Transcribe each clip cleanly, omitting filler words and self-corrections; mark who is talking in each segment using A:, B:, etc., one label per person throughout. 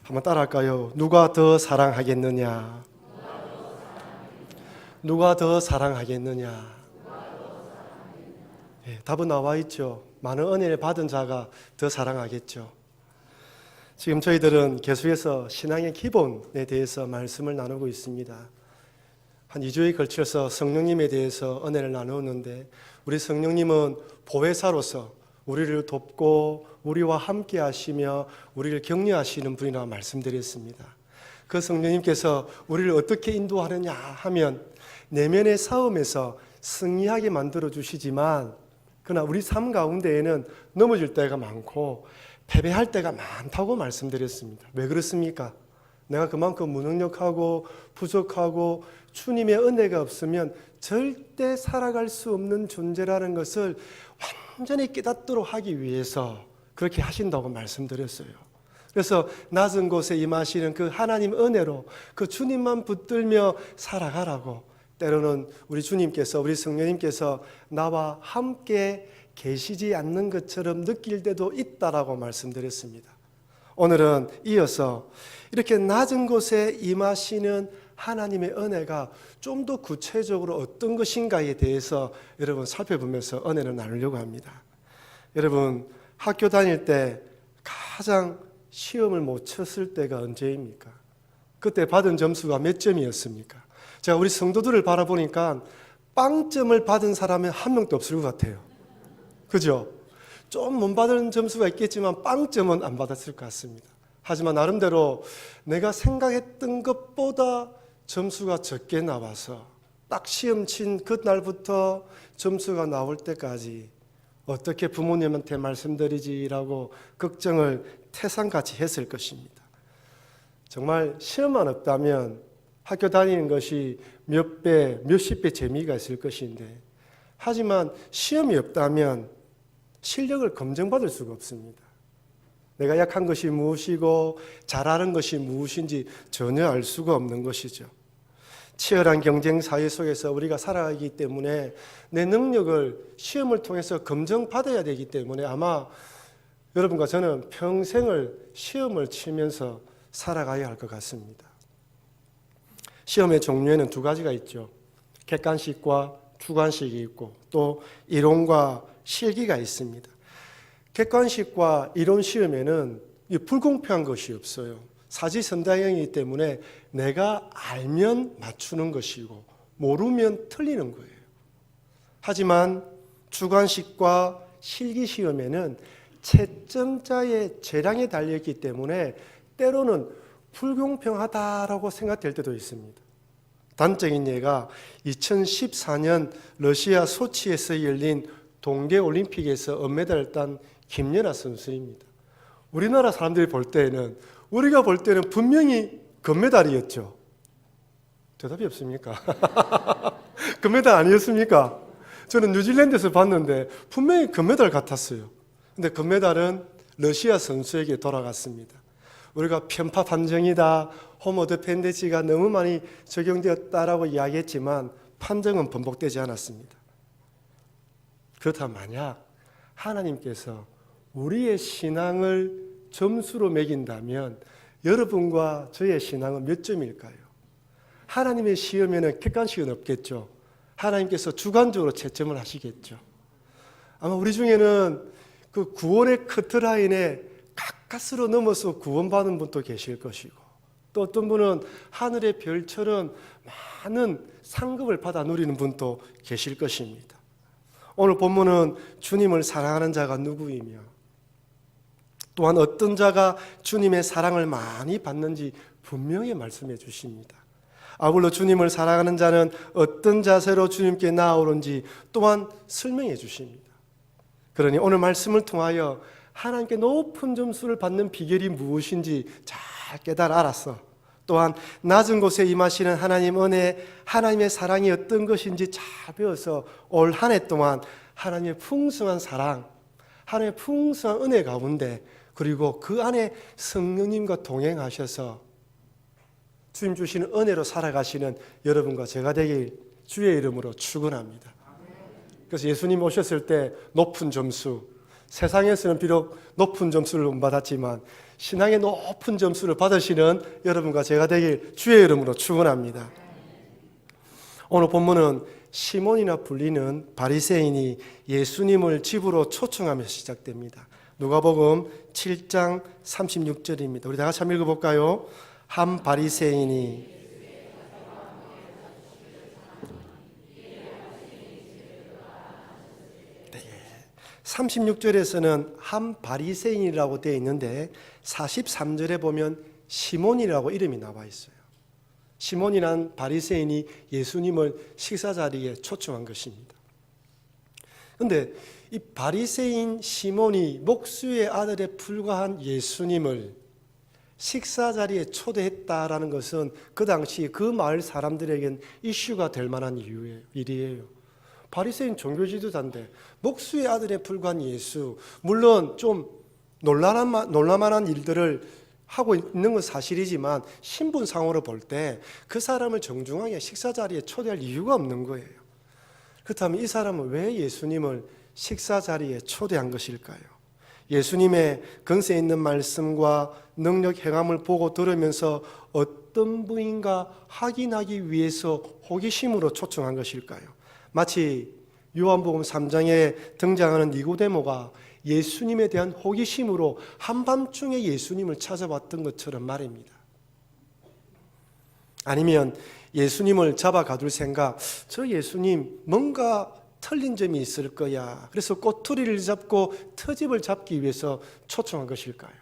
A: 한번 따라할까요? 누가 더 사랑하겠느냐? 누가 더 사랑하겠느냐? 예, 답은 나와 있죠. 많은 은혜를 받은 자가 더 사랑하겠죠. 지금 저희들은 계속해서 신앙의 기본에 대해서 말씀을 나누고 있습니다. 한 2주에 걸쳐서 성령님에 대해서 은혜를 나누었는데, 우리 성령님은 보혜사로서 우리를 돕고 우리와 함께 하시며 우리를 격려하시는 분이라고 말씀드렸습니다. 그 성령님께서 우리를 어떻게 인도하느냐 하면, 내면의 싸움에서 승리하게 만들어 주시지만, 그러나 우리 삶 가운데에는 넘어질 때가 많고 패배할 때가 많다고 말씀드렸습니다. 왜 그렇습니까? 내가 그만큼 무능력하고 부족하고 주님의 은혜가 없으면 절대 살아갈 수 없는 존재라는 것을 완전히 깨닫도록 하기 위해서 그렇게 하신다고 말씀드렸어요. 그래서 낮은 곳에 임하시는 그 하나님 은혜로 그 주님만 붙들며 살아가라고, 때로는 우리 주님께서, 우리 성령님께서 나와 함께 계시지 않는 것처럼 느낄 때도 있다라고 말씀드렸습니다. 오늘은 이어서 이렇게 낮은 곳에 임하시는 하나님의 은혜가 좀 더 구체적으로 어떤 것인가에 대해서 여러분 살펴보면서 은혜를 나누려고 합니다. 여러분, 학교 다닐 때 가장 시험을 못 쳤을 때가 언제입니까? 그때 받은 점수가 몇 점이었습니까? 제가 우리 성도들을 바라보니까 빵점을 받은 사람은 한 명도 없을 것 같아요. 그죠? 좀 못 받은 점수가 있겠지만 빵점은 안 받았을 것 같습니다. 하지만 나름대로 내가 생각했던 것보다 점수가 적게 나와서 딱 시험 친 그날부터 점수가 나올 때까지 어떻게 부모님한테 말씀드리지라고 걱정을 태산같이 했을 것입니다. 정말 시험만 없다면 학교 다니는 것이 몇 배, 몇십 배 재미가 있을 것인데, 하지만 시험이 없다면 실력을 검증받을 수가 없습니다. 내가 약한 것이 무엇이고 잘하는 것이 무엇인지 전혀 알 수가 없는 것이죠. 치열한 경쟁 사회 속에서 우리가 살아가기 때문에 내 능력을 시험을 통해서 검증받아야 되기 때문에 아마 여러분과 저는 평생을 시험을 치면서 살아가야 할 것 같습니다. 시험의 종류에는 두 가지가 있죠. 객관식과 주관식이 있고 또 이론과 실기가 있습니다. 객관식과 이론 시험에는 불공평한 것이 없어요. 사지선다형이기 때문에 내가 알면 맞추는 것이고 모르면 틀리는 거예요. 하지만 주관식과 실기 시험에는 채점자의 재량에 달려있기 때문에 때로는 불공평하다라고 생각될 때도 있습니다. 단적인 예가 2014년 러시아 소치에서 열린 동계올림픽에서 은메달을 딴 김연아 선수입니다. 우리나라 사람들이 볼 때는, 우리가 볼 때는 분명히 금메달이었죠. 대답이 없습니까? 금메달 아니었습니까? 저는 뉴질랜드에서 봤는데 분명히 금메달 같았어요. 근데 금메달은 러시아 선수에게 돌아갔습니다. 우리가 편파 판정이다, 홈 어드밴티지가 너무 많이 적용되었다라고 이야기했지만 판정은 번복되지 않았습니다. 그렇다면 만약 하나님께서 우리의 신앙을 점수로 매긴다면 여러분과 저의 신앙은 몇 점일까요? 하나님의 시험에는 객관식은 없겠죠. 하나님께서 주관적으로 채점을 하시겠죠. 아마 우리 중에는 그 구원의 커트라인에 가까스로 넘어서 구원받은 분도 계실 것이고, 또 어떤 분은 하늘의 별처럼 많은 상급을 받아 누리는 분도 계실 것입니다. 오늘 본문은 주님을 사랑하는 자가 누구이며 또한 어떤 자가 주님의 사랑을 많이 받는지 분명히 말씀해 주십니다. 아울러 주님을 사랑하는 자는 어떤 자세로 주님께 나아오는지 또한 설명해 주십니다. 그러니 오늘 말씀을 통하여 하나님께 높은 점수를 받는 비결이 무엇인지 잘 깨달아 알아서, 또한 낮은 곳에 임하시는 하나님 은혜, 하나님의 사랑이 어떤 것인지 잘 배워서 올 한 해 동안 하나님의 풍성한 사랑, 하나님의 풍성한 은혜 가운데, 그리고 그 안에 성령님과 동행하셔서 주님 주시는 은혜로 살아가시는 여러분과 제가 되길 주의 이름으로 축원합니다. 그래서 예수님 오셨을 때 높은 점수, 세상에서는 비록 높은 점수를 못 받았지만 신앙의 높은 점수를 받으시는 여러분과 제가 되길 주의 이름으로 축원합니다. 오늘 본문은 시몬이나 불리는 바리새인이 예수님을 집으로 초청하면서 시작됩니다. 누가복음 7장 36절입니다. 우리 다 같이 한번 읽어볼까요? 한 바리새인이 36절에서는 한 바리새인이라고 되어 있는데 43절에 보면 시몬이라고 이름이 나와 있어요. 시몬이란 바리새인이 예수님을 식사 자리에 초청한 것입니다. 그런데 이 바리새인 시몬이 목수의 아들에 불과한 예수님을 식사 자리에 초대했다라는 것은 그 당시 그 마을 사람들에겐 이슈가 될 만한 일이에요. 바리새인 종교지도자인데 목수의 아들에 불과한 예수, 물론 좀 놀랄만한 일들을 하고 있는 건 사실이지만 신분상으로 볼 때 그 사람을 정중하게 식사 자리에 초대할 이유가 없는 거예요. 그렇다면 이 사람은 왜 예수님을 식사 자리에 초대한 것일까요? 예수님의 근세 있는 말씀과 능력 행함을 보고 들으면서 어떤 분인가 확인하기 위해서 호기심으로 초청한 것일까요? 마치 요한복음 3장에 등장하는 니고데모가 예수님에 대한 호기심으로 한밤중에 예수님을 찾아왔던 것처럼 말입니다. 아니면 예수님을 잡아 가둘 생각, 저 예수님 뭔가 틀린 점이 있을 거야. 그래서 꼬투리를 잡고 트집을 잡기 위해서 초청한 것일까요?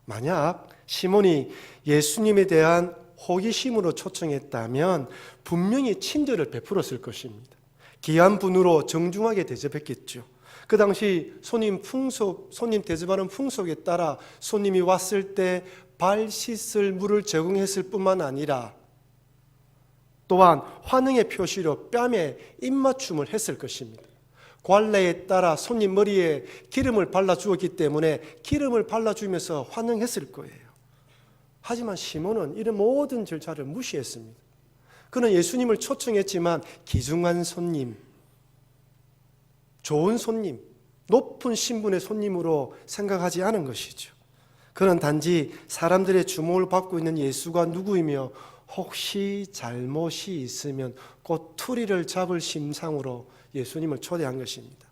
A: 만약 시몬이 예수님에 대한 호기심으로 초청했다면 분명히 친절을 베풀었을 것입니다. 귀한 분으로 정중하게 대접했겠죠. 그 당시 손님 대접하는 풍속에 따라 손님이 왔을 때 발 씻을 물을 제공했을 뿐만 아니라 또한 환영의 표시로 뺨에 입맞춤을 했을 것입니다. 관례에 따라 손님 머리에 기름을 발라주었기 때문에 기름을 발라주면서 환영했을 거예요. 하지만 시몬은 이런 모든 절차를 무시했습니다. 그는 예수님을 초청했지만 귀중한 손님, 좋은 손님, 높은 신분의 손님으로 생각하지 않은 것이죠. 그는 단지 사람들의 주목을 받고 있는 예수가 누구이며 혹시 잘못이 있으면 꼬투리를 잡을 심상으로 예수님을 초대한 것입니다.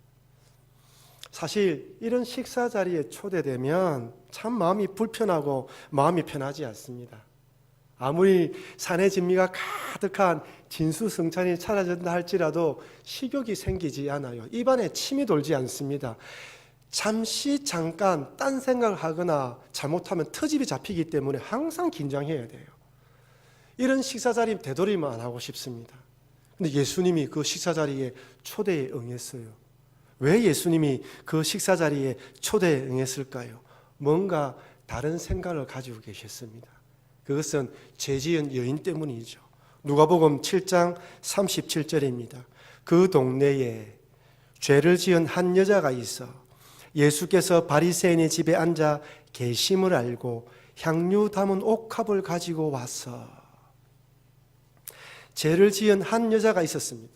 A: 사실 이런 식사 자리에 초대되면 참 마음이 불편하고 마음이 편하지 않습니다. 아무리 산의 진미가 가득한 진수성찬이 차려진다 할지라도 식욕이 생기지 않아요. 입안에 침이 돌지 않습니다. 잠깐 딴 생각을 하거나 잘못하면 트집이 잡히기 때문에 항상 긴장해야 돼요. 이런 식사 자리 되도록이면 안 하고 싶습니다. 근데 예수님이 그 식사 자리에 초대에 응했어요. 왜 예수님이 그 식사 자리에 초대에 응했을까요? 뭔가 다른 생각을 가지고 계셨습니다. 그것은 죄 지은 여인 때문이죠. 누가복음 7장 37절입니다. 그 동네에 죄를 지은 한 여자가 있어 예수께서 바리새인의 집에 앉아 계심을 알고 향유 담은 옥합을 가지고 와서, 죄를 지은 한 여자가 있었습니다.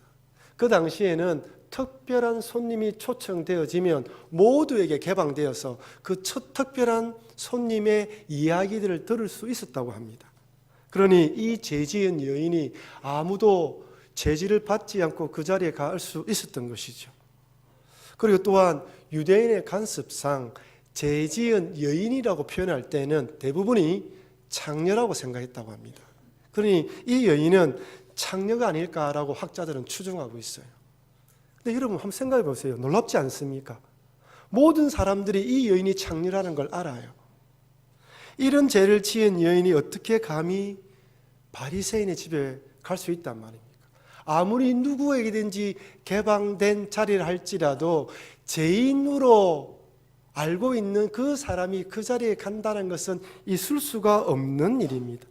A: 그 당시에는 특별한 손님이 초청되어지면 모두에게 개방되어서 그 첫 특별한 손님의 이야기들을 들을 수 있었다고 합니다. 그러니 이 죄 지은 여인이 아무도 제지를 받지 않고 그 자리에 갈 수 있었던 것이죠. 그리고 또한 유대인의 관습상 죄 지은 여인이라고 표현할 때는 대부분이 창녀라고 생각했다고 합니다. 그러니 이 여인은 창녀가 아닐까라고 학자들은 추정하고 있어요. 근데 여러분 한번 생각해 보세요. 놀랍지 않습니까? 모든 사람들이 이 여인이 창녀라는 걸 알아요. 이런 죄를 지은 여인이 어떻게 감히 바리새인의 집에 갈 수 있단 말입니까? 아무리 누구에게든지 개방된 자리를 할지라도 죄인으로 알고 있는 그 사람이 그 자리에 간다는 것은 있을 수가 없는 일입니다.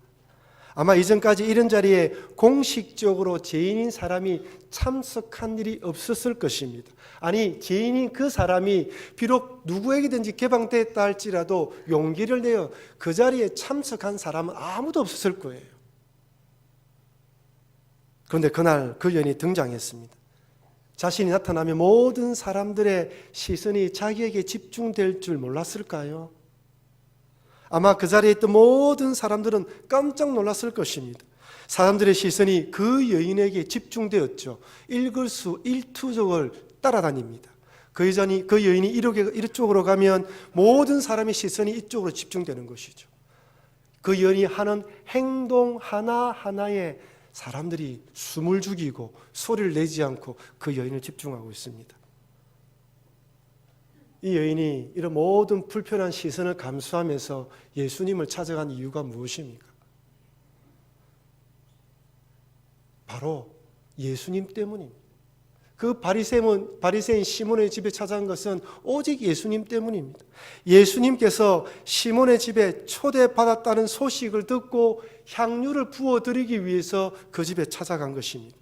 A: 아마 이전까지 이런 자리에 공식적으로 죄인인 사람이 참석한 일이 없었을 것입니다. 아니, 죄인인 그 사람이 비록 누구에게든지 개방됐다 할지라도 용기를 내어 그 자리에 참석한 사람은 아무도 없었을 거예요. 그런데 그날 그 여인이 등장했습니다. 자신이 나타나면 모든 사람들의 시선이 자기에게 집중될 줄 몰랐을까요? 아마 그 자리에 있던 모든 사람들은 깜짝 놀랐을 것입니다. 사람들의 시선이 그 여인에게 집중되었죠. 일거수일투족을 따라다닙니다. 그 여인이 이쪽으로 가면 모든 사람의 시선이 이쪽으로 집중되는 것이죠. 그 여인이 하는 행동 하나하나에 사람들이 숨을 죽이고 소리를 내지 않고 그 여인을 집중하고 있습니다. 이 여인이 이런 모든 불편한 시선을 감수하면서 예수님을 찾아간 이유가 무엇입니까? 바로 예수님 때문입니다. 그 바리새인 시몬의 집에 찾아간 것은 오직 예수님 때문입니다. 예수님께서 시몬의 집에 초대받았다는 소식을 듣고 향유를 부어드리기 위해서 그 집에 찾아간 것입니다.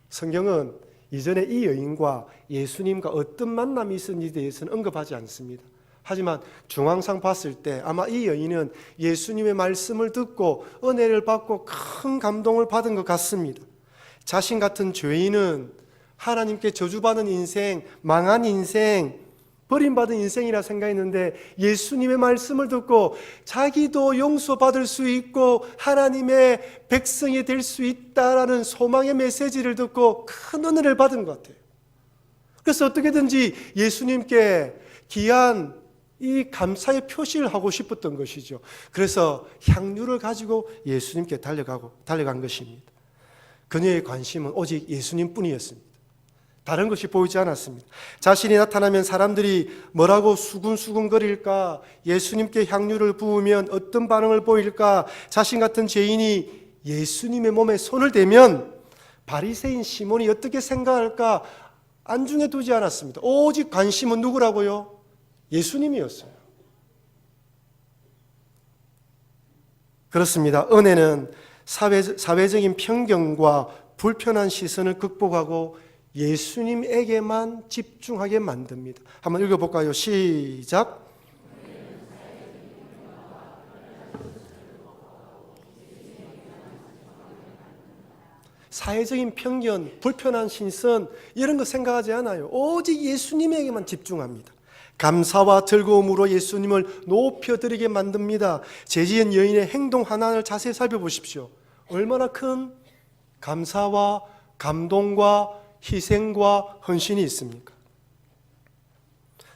A: 성경은 이전에 이 여인과 예수님과 어떤 만남이 있었는지에 대해서는 언급하지 않습니다. 하지만 중앙상 봤을 때 아마 이 여인은 예수님의 말씀을 듣고 은혜를 받고 큰 감동을 받은 것 같습니다. 자신 같은 죄인은 하나님께 저주받은 인생, 망한 인생, 버림받은 인생이라 생각했는데 예수님의 말씀을 듣고 자기도 용서받을 수 있고 하나님의 백성이 될 수 있다라는 소망의 메시지를 듣고 큰 은혜를 받은 것 같아요. 그래서 어떻게든지 예수님께 귀한 이 감사의 표시를 하고 싶었던 것이죠. 그래서 향유를 가지고 예수님께 달려간 것입니다. 그녀의 관심은 오직 예수님뿐이었습니다. 다른 것이 보이지 않았습니다. 자신이 나타나면 사람들이 뭐라고 수군수군거릴까? 예수님께 향유를 부으면 어떤 반응을 보일까? 자신 같은 죄인이 예수님의 몸에 손을 대면 바리새인 시몬이 어떻게 생각할까? 안중에 두지 않았습니다. 오직 관심은 누구라고요? 예수님이었어요. 그렇습니다. 은혜는 사회적인 편견과 불편한 시선을 극복하고 예수님에게만 집중하게 만듭니다. 한번 읽어볼까요? 시작. 사회적인 편견, 불편한 시선 이런 거 생각하지 않아요. 오직 예수님에게만 집중합니다. 감사와 즐거움으로 예수님을 높여드리게 만듭니다. 죄지은 여인의 행동 하나를 자세히 살펴보십시오. 얼마나 큰 감사와 감동과 희생과 헌신이 있습니까?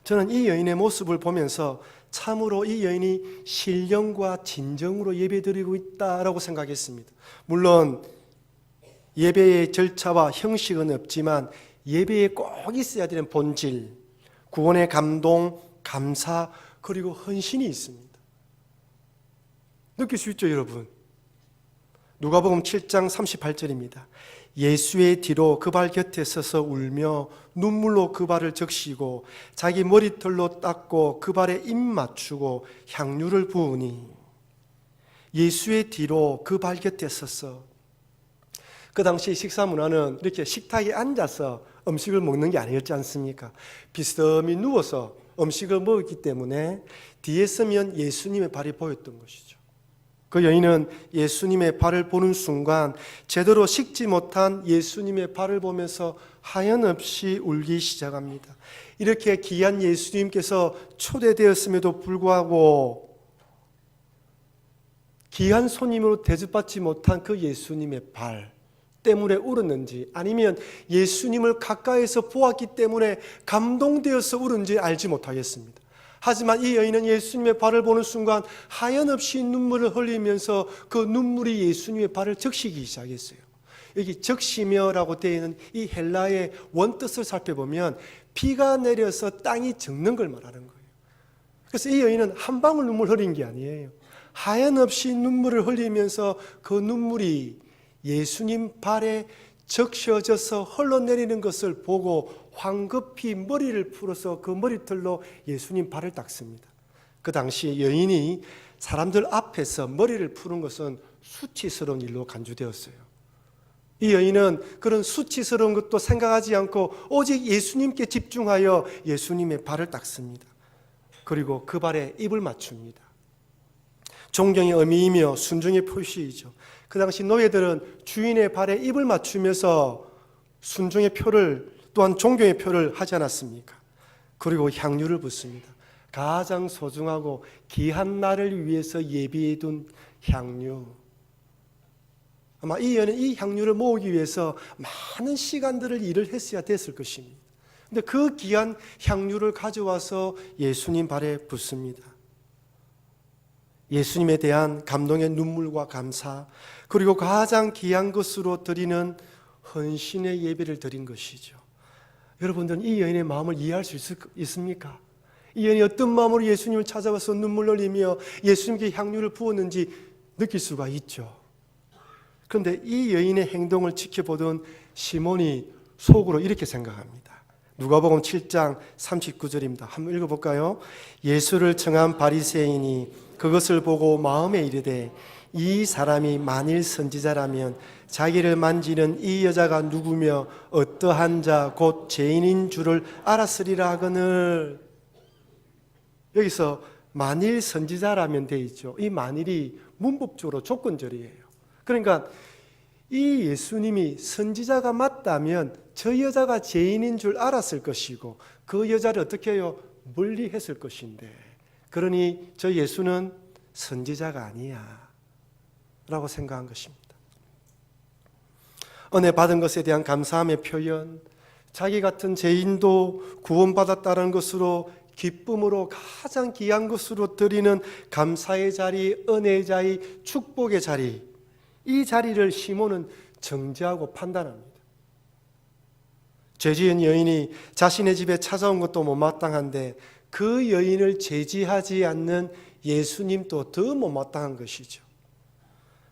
A: 저는 이 여인의 모습을 보면서 참으로 이 여인이 신령과 진정으로 예배드리고 있다라고 생각했습니다. 물론 예배의 절차와 형식은 없지만 예배에 꼭 있어야 되는 본질, 구원의 감동, 감사, 그리고 헌신이 있습니다. 느낄 수 있죠, 여러분? 누가복음 7장 38절입니다. 예수의 뒤로 그 발 곁에 서서 울며 눈물로 그 발을 적시고 자기 머리털로 닦고 그 발에 입 맞추고 향유를 부으니. 예수의 뒤로 그 발 곁에 서서, 그 당시 식사 문화는 이렇게 식탁에 앉아서 음식을 먹는 게 아니었지 않습니까? 비스듬히 누워서 음식을 먹었기 때문에 뒤에 서면 예수님의 발이 보였던 것이죠. 그 여인은 예수님의 발을 보는 순간 제대로 식지 못한 예수님의 발을 보면서 하염없이 울기 시작합니다. 이렇게 귀한 예수님께서 초대되었음에도 불구하고 귀한 손님으로 대접받지 못한 그 예수님의 발 때문에 울었는지, 아니면 예수님을 가까이서 보았기 때문에 감동되어서 울은지 알지 못하겠습니다. 하지만 이 여인은 예수님의 발을 보는 순간 하염없이 눈물을 흘리면서 그 눈물이 예수님의 발을 적시기 시작했어요. 여기 적시며라고 되어 있는 이 헬라의 원뜻을 살펴보면 비가 내려서 땅이 적는 걸 말하는 거예요. 그래서 이 여인은 한 방울 눈물 흘린 게 아니에요. 하염없이 눈물을 흘리면서 그 눈물이 예수님 발에 적셔져서 흘러내리는 것을 보고 황급히 머리를 풀어서 그 머리털로 예수님 발을 닦습니다. 그 당시 여인이 사람들 앞에서 머리를 푸는 것은 수치스러운 일로 간주되었어요. 이 여인은 그런 수치스러운 것도 생각하지 않고 오직 예수님께 집중하여 예수님의 발을 닦습니다. 그리고 그 발에 입을 맞춥니다. 존경의 의미이며 순종의 표시이죠. 그 당시 노예들은 주인의 발에 입을 맞추면서 순종의 표를, 또한 존경의 표를 하지 않았습니까? 그리고 향유를 붓습니다. 가장 소중하고 귀한 날을 위해서 예비해둔 향유. 아마 이 여인은 이 향유를 모으기 위해서 많은 시간들을 일을 했어야 됐을 것입니다. 근데 그 귀한 향유를 가져와서 예수님 발에 붓습니다. 예수님에 대한 감동의 눈물과 감사, 그리고 가장 귀한 것으로 드리는 헌신의 예배를 드린 것이죠. 여러분들은 이 여인의 마음을 이해할 수 있습니까? 이 여인이 어떤 마음으로 예수님을 찾아와서 눈물 흘리며 예수님께 향유를 부었는지 느낄 수가 있죠. 그런데 이 여인의 행동을 지켜보던 시몬이 속으로 이렇게 생각합니다. 누가복음 7장 39절입니다. 한번 읽어볼까요? 예수를 청한 바리새인이 그것을 보고 마음에 이르되 이 사람이 만일 선지자라면 자기를 만지는 이 여자가 누구며 어떠한 자 곧 죄인인 줄을 알았으리라 하거늘. 여기서 만일 선지자라면 돼 있죠. 이 만일이 문법적으로 조건절이에요. 그러니까 이 예수님이 선지자가 맞다면 저 여자가 죄인인 줄 알았을 것이고 그 여자를 어떻게 해요? 멀리했을 것인데, 그러니 저 예수는 선지자가 아니야 라고 생각한 것입니다. 은혜 받은 것에 대한 감사함의 표현, 자기 같은 죄인도 구원받았다는 것으로 기쁨으로 가장 귀한 것으로 드리는 감사의 자리, 은혜의 자리, 축복의 자리, 이 자리를 시몬은 정죄하고 판단합니다. 죄지은 여인이 자신의 집에 찾아온 것도 못마땅한데 그 여인을 제지하지 않는 예수님도 더 못마땅한 것이죠.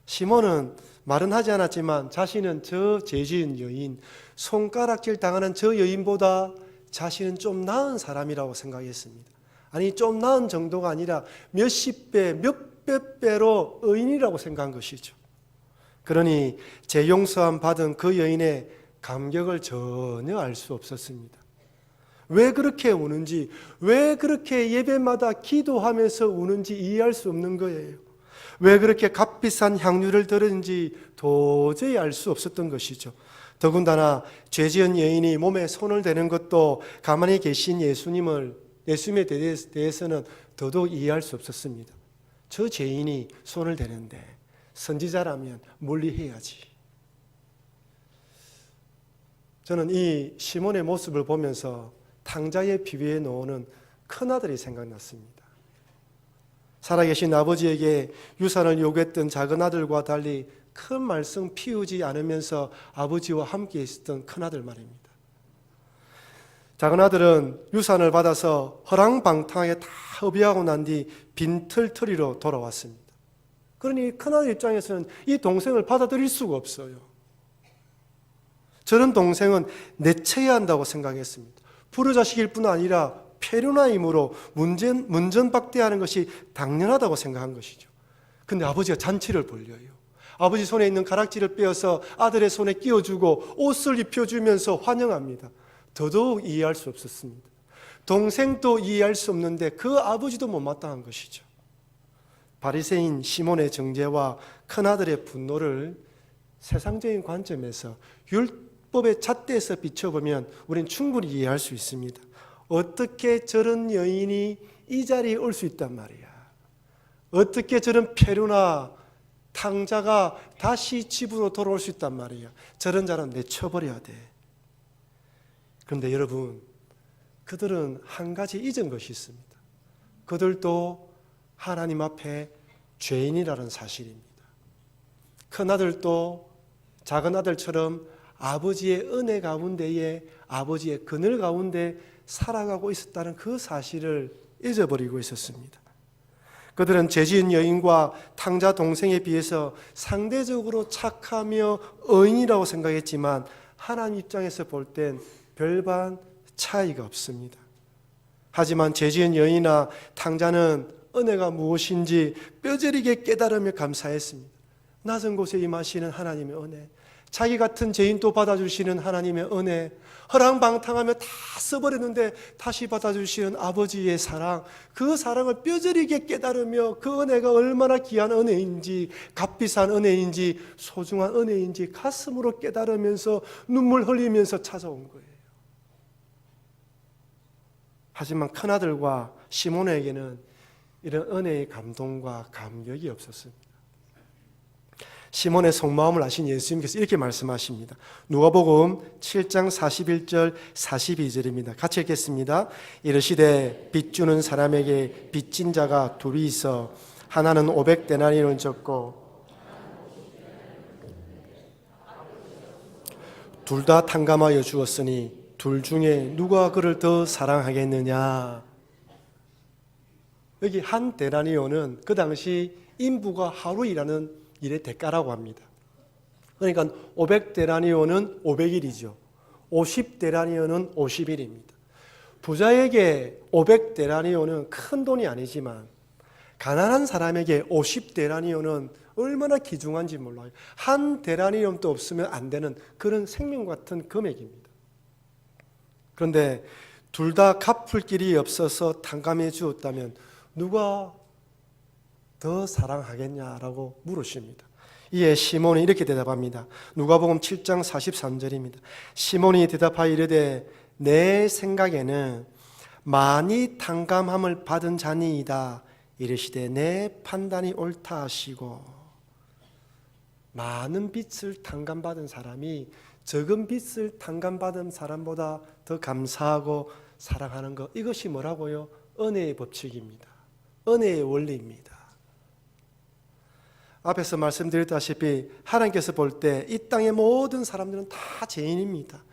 A: 시몬은 말은 하지 않았지만 자신은 저 죄지은 여인, 손가락질 당하는 저 여인보다 자신은 좀 나은 사람이라고 생각했습니다. 아니, 좀 나은 정도가 아니라 몇십 배, 몇백 배로 의인이라고 생각한 것이죠. 그러니 죄 용서함 받은 그 여인의 감격을 전혀 알 수 없었습니다. 왜 그렇게 우는지, 왜 그렇게 예배마다 기도하면서 우는지 이해할 수 없는 거예요. 왜 그렇게 값비싼 향유를 들었는지 도저히 알 수 없었던 것이죠. 더군다나 죄지은 여인이 몸에 손을 대는 것도 가만히 계신 예수님에 대해서는 더더욱 이해할 수 없었습니다. 저 죄인이 손을 대는데 선지자라면 멀리해야지. 저는 이 시몬의 모습을 보면서 탕자의 비위에 놓는 큰아들이 생각났습니다. 살아계신 아버지에게 유산을 요구했던 작은 아들과 달리 큰 말썽 피우지 않으면서 아버지와 함께 있었던 큰아들 말입니다. 작은 아들은 유산을 받아서 허랑방탕하게 다 허비하고 난 뒤 빈털터리로 돌아왔습니다. 그러니 큰아들 입장에서는 이 동생을 받아들일 수가 없어요. 저런 동생은 내쳐야 한다고 생각했습니다. 불효자식일 뿐 아니라 폐륜아이므로 문전박대하는 것이 당연하다고 생각한 것이죠. 근데 아버지가 잔치를 벌려요. 아버지 손에 있는 가락지를 빼어서 아들의 손에 끼워주고 옷을 입혀주면서 환영합니다. 더더욱 이해할 수 없었습니다. 동생도 이해할 수 없는데 그 아버지도 못마땅한 것이죠. 바리새인 시몬의 정죄와 큰아들의 분노를 세상적인 관점에서 율법의 잣대에서 비춰보면 우리는 충분히 이해할 수 있습니다. 어떻게 저런 여인이 이 자리에 올 수 있단 말이야. 어떻게 저런 폐류나 탕자가 다시 집으로 돌아올 수 있단 말이야. 저런 자는 내쳐버려야 돼. 그런데 여러분, 그들은 한 가지 잊은 것이 있습니다. 그들도 하나님 앞에 죄인이라는 사실입니다. 큰아들도 작은 아들처럼 아버지의 은혜 가운데에, 아버지의 그늘 가운데 살아가고 있었다는 그 사실을 잊어버리고 있었습니다. 그들은 죄지은 여인과 탕자 동생에 비해서 상대적으로 착하며 의인이라고 생각했지만 하나님 입장에서 볼 땐 별반 차이가 없습니다. 하지만 죄지은 여인이나 탕자는 은혜가 무엇인지 뼈저리게 깨달으며 감사했습니다. 낮은 곳에 임하시는 하나님의 은혜, 자기 같은 죄인도 받아주시는 하나님의 은혜, 허랑방탕하며 다 써버렸는데 다시 받아주시는 아버지의 사랑, 그 사랑을 뼈저리게 깨달으며 그 은혜가 얼마나 귀한 은혜인지, 값비싼 은혜인지, 소중한 은혜인지 가슴으로 깨달으면서 눈물 흘리면서 찾아온 거예요. 하지만 큰아들과 시몬에게는 이런 은혜의 감동과 감격이 없었습니다. 시몬의 속마음을 아신 예수님께서 이렇게 말씀하십니다. 누가복음 7장 41절 42절입니다. 같이 읽겠습니다. 이르시되 빚 주는 사람에게 빚진 자가 둘이 있어 하나는 500데나리온을 졌고 둘 다 탕감하여 주었으니 둘 중에 누가 그를 더 사랑하겠느냐. 여기 한 데나리온은 그 당시 인부가 하루 일하는 일의 대가라고 합니다. 그러니까 500데나리온은 500일이죠. 50데나리온은 50일입니다. 부자에게 500데나리온은 큰 돈이 아니지만 가난한 사람에게 50데나리온은 얼마나 귀중한지 몰라요. 한 데나리온도 없으면 안 되는 그런 생명 같은 금액입니다. 그런데 둘 다 갚을 길이 없어서 탕감해 주었다면 누가 더 사랑하겠냐라고 물으십니다. 이에 시몬이 이렇게 대답합니다. 누가복음 7장 43절입니다. 시몬이 대답하여 이르되 내 생각에는 많이 탕감함을 받은 자니이다. 이르시되 내 판단이 옳다 하시고. 많은 빚을 탕감받은 사람이 적은 빚을 탕감받은 사람보다 더 감사하고 사랑하는 것, 이것이 뭐라고요? 은혜의 법칙입니다. 은혜의 원리입니다. 앞에서 말씀드렸다시피 하나님께서 볼 때 이 땅의 모든 사람들은 다 죄인입니다.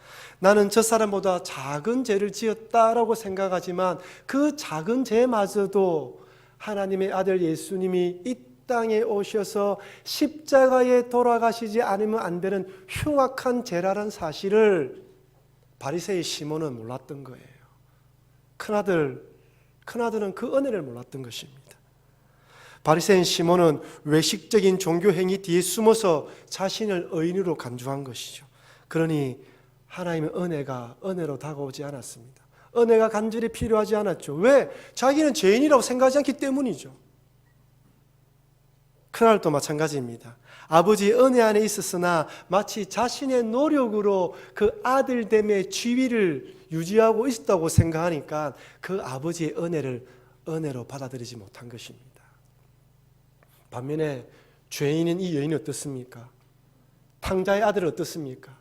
A: 나는 저 사람보다 작은 죄를 지었다라고 생각하지만 그 작은 죄마저도 하나님의 아들 예수님이 이 땅에 오셔서 십자가에 돌아가시지 않으면 안 되는 흉악한 죄라는 사실을 바리새의 시몬은 몰랐던 거예요. 큰아들은 그 은혜를 몰랐던 것입니다. 바리새인 시몬은 외식적인 종교 행위 뒤에 숨어서 자신을 의인으로 간주한 것이죠. 그러니 하나님의 은혜로 다가오지 않았습니다. 은혜가 간절히 필요하지 않았죠. 왜? 자기는 죄인이라고 생각하지 않기 때문이죠. 큰아들도 마찬가지입니다. 아버지의 은혜 안에 있었으나 마치 자신의 노력으로 그 아들됨의 지위를 유지하고 있었다고 생각하니까 그 아버지의 은혜를 은혜로 받아들이지 못한 것입니다. 반면에 죄인인 이 여인은 어떻습니까? 탕자의 아들은 어떻습니까?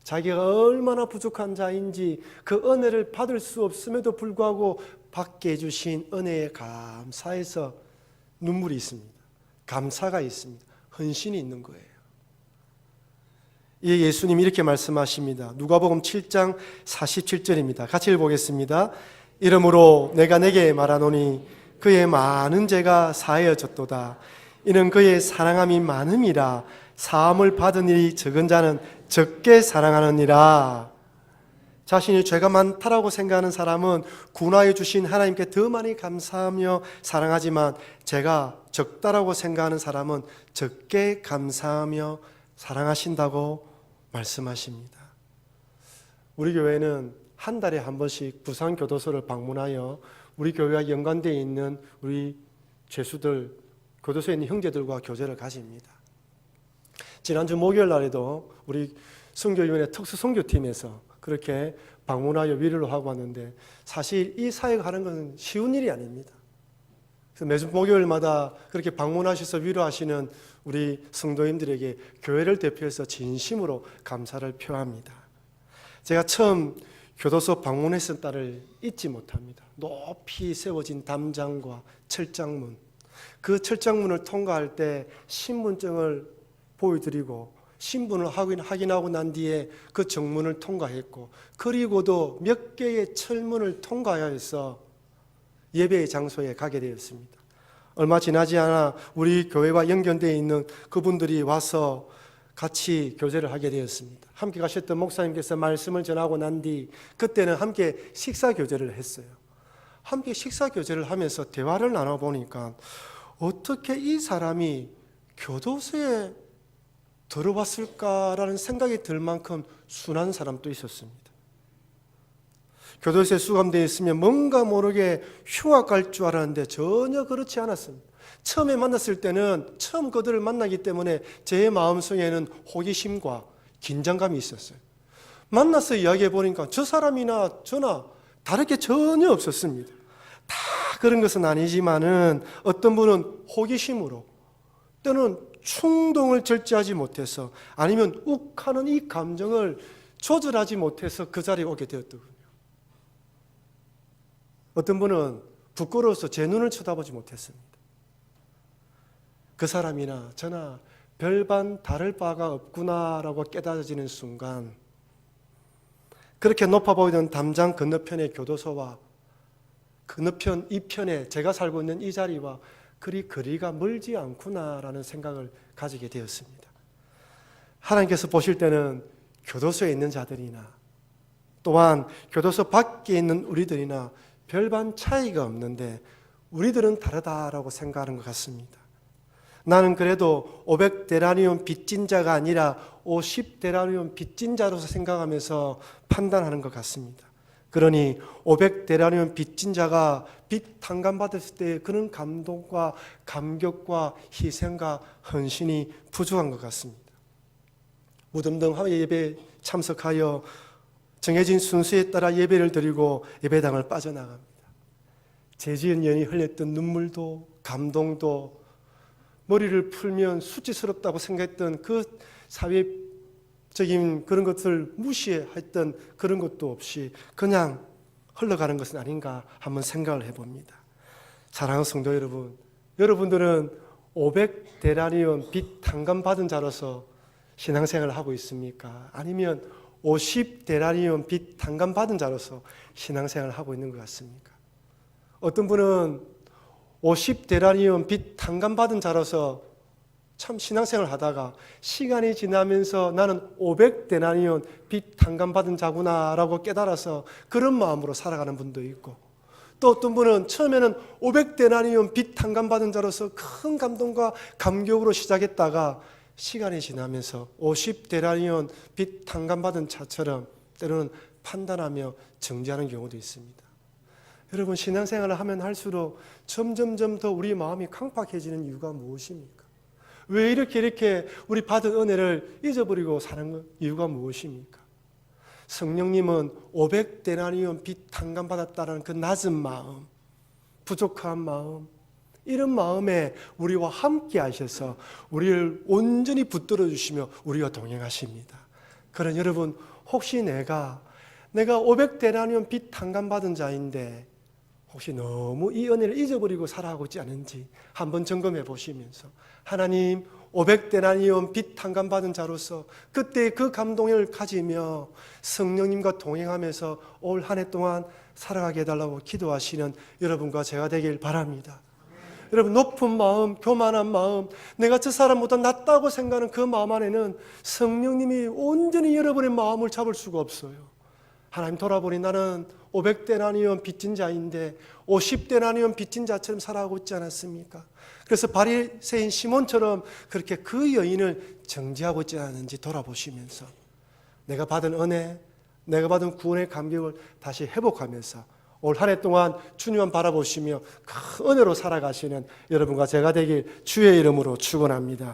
A: 자기가 얼마나 부족한 자인지 그 은혜를 받을 수 없음에도 불구하고 받게 해주신 은혜에 감사해서 눈물이 있습니다. 감사가 있습니다. 헌신이 있는 거예요. 이 예수님이 이렇게 말씀하십니다. 누가복음 7장 47절입니다. 같이 읽어보겠습니다. 이러므로 내가 내게 말하노니 그의 많은 죄가 사하여졌도다. 이는 그의 사랑함이 많음이라. 사함을 받은 일이 적은 자는 적게 사랑하느니라. 자신이 죄가 많다라고 생각하는 사람은 구원하여 주신 하나님께 더 많이 감사하며 사랑하지만 죄가 적다라고 생각하는 사람은 적게 감사하며 사랑하신다고 말씀하십니다. 우리 교회는 한 달에 한 번씩 부산교도소를 방문하여 우리 교회와 연관되어 있는 우리 죄수들, 교도소에 있는 형제들과 교제를 가집니다. 지난주 목요일 날에도 우리 선교위원회 특수선교팀에서 그렇게 방문하여 위로를 하고 왔는데 사실 이 사역을 하는 것은 쉬운 일이 아닙니다. 그래서 매주 목요일마다 그렇게 방문하셔서 위로하시는 우리 성도님들에게 교회를 대표해서 진심으로 감사를 표합니다. 제가 처음 교도소 방문했던 때를 잊지 못합니다. 높이 세워진 담장과 철장문, 그 철장문을 통과할 때 신분증을 보여드리고 신분을 확인하고 난 뒤에 그 정문을 통과했고 그리고도 몇 개의 철문을 통과하여 해서 예배의 장소에 가게 되었습니다. 얼마 지나지 않아 우리 교회와 연결되어 있는 그분들이 와서 같이 교제를 하게 되었습니다. 함께 가셨던 목사님께서 말씀을 전하고 난 뒤 그때는 함께 식사 교제를 했어요. 함께 식사 교제를 하면서 대화를 나눠보니까 어떻게 이 사람이 교도소에 들어왔을까라는 생각이 들 만큼 순한 사람도 있었습니다. 교도소에 수감되어 있으면 뭔가 모르게 흉악할 줄 알았는데 전혀 그렇지 않았습니다. 처음에 만났을 때는 처음 그들을 만나기 때문에 제 마음속에는 호기심과 긴장감이 있었어요. 만나서 이야기해 보니까 저 사람이나 저나 다를 게 전혀 없었습니다. 다 그런 것은 아니지만은 어떤 분은 호기심으로 때는 충동을 절제하지 못해서 아니면 욱하는 이 감정을 조절하지 못해서 그 자리에 오게 되었더군요. 어떤 분은 부끄러워서 제 눈을 쳐다보지 못했습니다. 그 사람이나 저나 별반 다를 바가 없구나라고 깨달아지는 순간 그렇게 높아 보이던 담장 건너편의 교도소와 건너편 이편에 제가 살고 있는 이 자리와 그리 거리가 멀지 않구나라는 생각을 가지게 되었습니다. 하나님께서 보실 때는 교도소에 있는 자들이나 또한 교도소 밖에 있는 우리들이나 별반 차이가 없는데 우리들은 다르다라고 생각하는 것 같습니다. 나는 그래도 500데나리온 빚진 자가 아니라 50데나리온 빚진 자로서 생각하면서 판단하는 것 같습니다. 그러니 500데나리온 빚진 자가 빚 탕감받았을 때 그런 감동과 감격과 희생과 헌신이 부족한 것 같습니다. 무덤등 예배에 참석하여 정해진 순서에 따라 예배를 드리고 예배당을 빠져나갑니다. 재지은 연이 흘렸던 눈물도 감동도 머리를 풀면 수치스럽다고 생각했던 그 사회적인 그런 것을 무시했던 그런 것도 없이 그냥 흘러가는 것은 아닌가 한번 생각을 해봅니다. 사랑하는 성도 여러분, 여러분들은 500데나리온 빚 탕감받은 자로서 신앙생활을 하고 있습니까? 아니면 50데나리온 빚 탕감받은 자로서 신앙생활을 하고 있는 것 같습니까? 어떤 분은 50데나리온 빚 탕감받은 자로서 참 신앙생활을 하다가 시간이 지나면서 나는 500데나리온 빚 탕감받은 자구나라고 깨달아서 그런 마음으로 살아가는 분도 있고, 또 어떤 분은 처음에는 500데나리온 빚 탕감받은 자로서 큰 감동과 감격으로 시작했다가 시간이 지나면서 50데나리온 빚 탕감받은 자처럼 때로는 판단하며 정지하는 경우도 있습니다. 여러분, 신앙생활을 하면 할수록 점점점 더 우리 마음이 강팍해지는 이유가 무엇입니까? 왜 이렇게 우리 받은 은혜를 잊어버리고 사는 이유가 무엇입니까? 성령님은 500데나리온 빚 탕감받았다는 그 낮은 마음, 부족한 마음, 이런 마음에 우리와 함께 하셔서 우리를 온전히 붙들어 주시며 우리와 동행하십니다. 그런 여러분, 혹시 내가 500데나리온 빚 탕감받은 자인데 혹시 너무 이 은혜를 잊어버리고 살아가고 있지 않은지 한번 점검해 보시면서 하나님, 500데나리온 빚 탕감받은 자로서 그때 그 감동을 가지며 성령님과 동행하면서 올 한 해 동안 살아가게 해달라고 기도하시는 여러분과 제가 되길 바랍니다. 여러분, 높은 마음, 교만한 마음, 내가 저 사람보다 낫다고 생각하는 그 마음 안에는 성령님이 온전히 여러분의 마음을 잡을 수가 없어요. 하나님, 돌아보니 나는 500데나리온 빚진 자인데 50데나리온 빚진 자처럼 살아가고 있지 않았습니까? 그래서 바리새인 시몬처럼 그렇게 그 여인을 정죄하고 있지 않은지 돌아보시면서 내가 받은 은혜, 내가 받은 구원의 감격을 다시 회복하면서 올 한 해 동안 주님만 바라보시며 큰 은혜로 살아가시는 여러분과 제가 되길 주의 이름으로 축원합니다.